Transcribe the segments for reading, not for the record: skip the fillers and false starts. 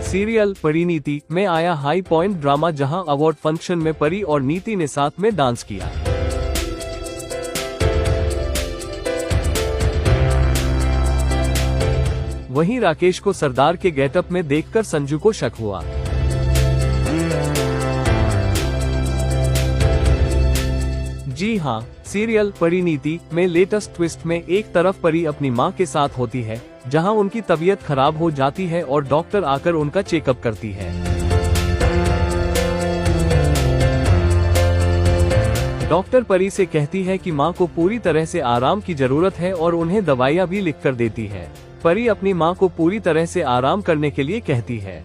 Serial Parineeti में आया high point drama, जहां अवार्ड फंक्शन में परी और नीति ने साथ में डांस किया। वहीं राकेश को सरदार के गेटअप में देखकर संजू को शक हुआ। जी हां, सीरियल परिणीति में लेटेस्ट ट्विस्ट में एक तरफ परी अपनी मां के साथ होती है, जहां उनकी तबीयत खराब हो जाती है और डॉक्टर आकर उनका चेकअप करती है। डॉक्टर परी से कहती है कि मां को पूरी तरह से आराम की जरूरत है और उन्हें दवाइयां भी लिखकर देती है। परी अपनी मां को पूरी तरह से आराम करने के लिए कहती है।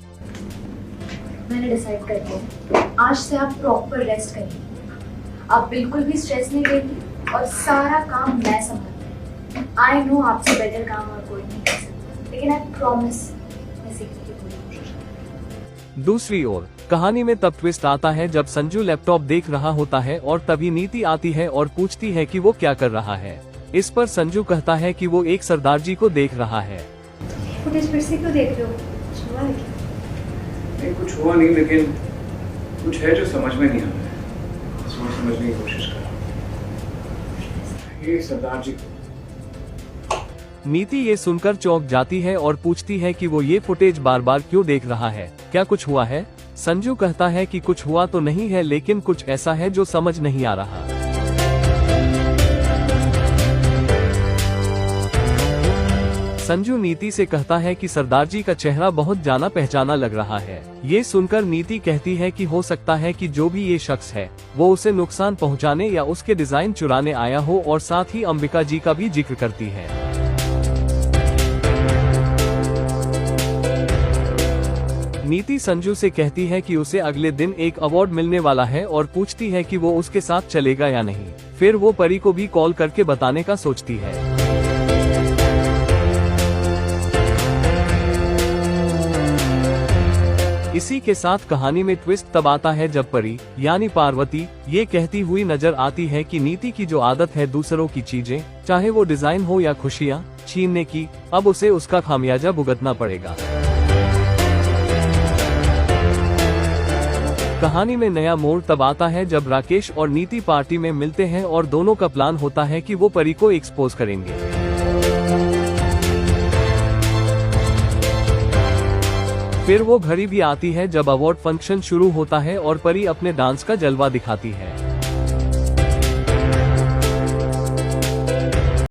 मैंने डिसाइड कर लिया, आज से आप प्रॉपर रेस्ट करिए। आप बिल्कुल भी स्ट्रेस नहीं लेंगी और सारा काम मैं संभालूंगी। आई नो आपसे बेटर काम और कोई नहीं कर सकता, लेकिन आई प्रॉमिस मैं सीखने की पूरी कोशिश करूंगी। दूसरी ओर कहानी में तब ट्विस्ट आता है जब संजू लैपटॉप देख रहा होता है और तभी नीति आती है और पूछती है कि वो क्या कर रहा है। इस पर संजू कहता है कि वो एक सरदार जी को देख रहा है। फुटेज फिर से क्यों देख रहे हो? कुछ हुआ है क्या? नहीं, कुछ हुआ नहीं, लेकिन कुछ है जो समझ में नहीं आ रहा है। समझने की कोशिश कर। ये सरदार जी। नीति ये सुनकर चौंक जाती है और पूछती है कि वो ये फुटेज बार बार क्यों देख रहा है, क्या कुछ हुआ है? संजू कहता है कि कुछ हुआ तो नहीं है, लेकिन कुछ ऐसा है जो समझ नहीं आ रहा। संजू नीति से कहता है कि सरदार जी का चेहरा बहुत जाना पहचाना लग रहा है। ये सुनकर नीति कहती है कि हो सकता है कि जो भी ये शख्स है वो उसे नुकसान पहुंचाने या उसके डिजाइन चुराने आया हो, और साथ ही अंबिका जी का भी जिक्र करती है। नीति संजू से कहती है कि उसे अगले दिन एक अवार्ड मिलने वाला है और पूछती है कि वो उसके साथ चलेगा या नहीं। फिर वो परी को भी कॉल करके बताने का सोचती है। इसी के साथ कहानी में ट्विस्ट तब आता है जब परी यानी पार्वती ये कहती हुई नजर आती है कि नीति की जो आदत है दूसरों की चीजें, चाहे वो डिजाइन हो या खुशियां, छीनने की, अब उसे उसका खामियाजा भुगतना पड़ेगा। कहानी में नया मोड़ तब आता है जब राकेश और नीति पार्टी में मिलते हैं और दोनों का प्लान होता है कि वो परी को एक्सपोज करेंगे। फिर वो घड़ी भी आती है जब अवार्ड फंक्शन शुरू होता है और परी अपने डांस का जलवा दिखाती है।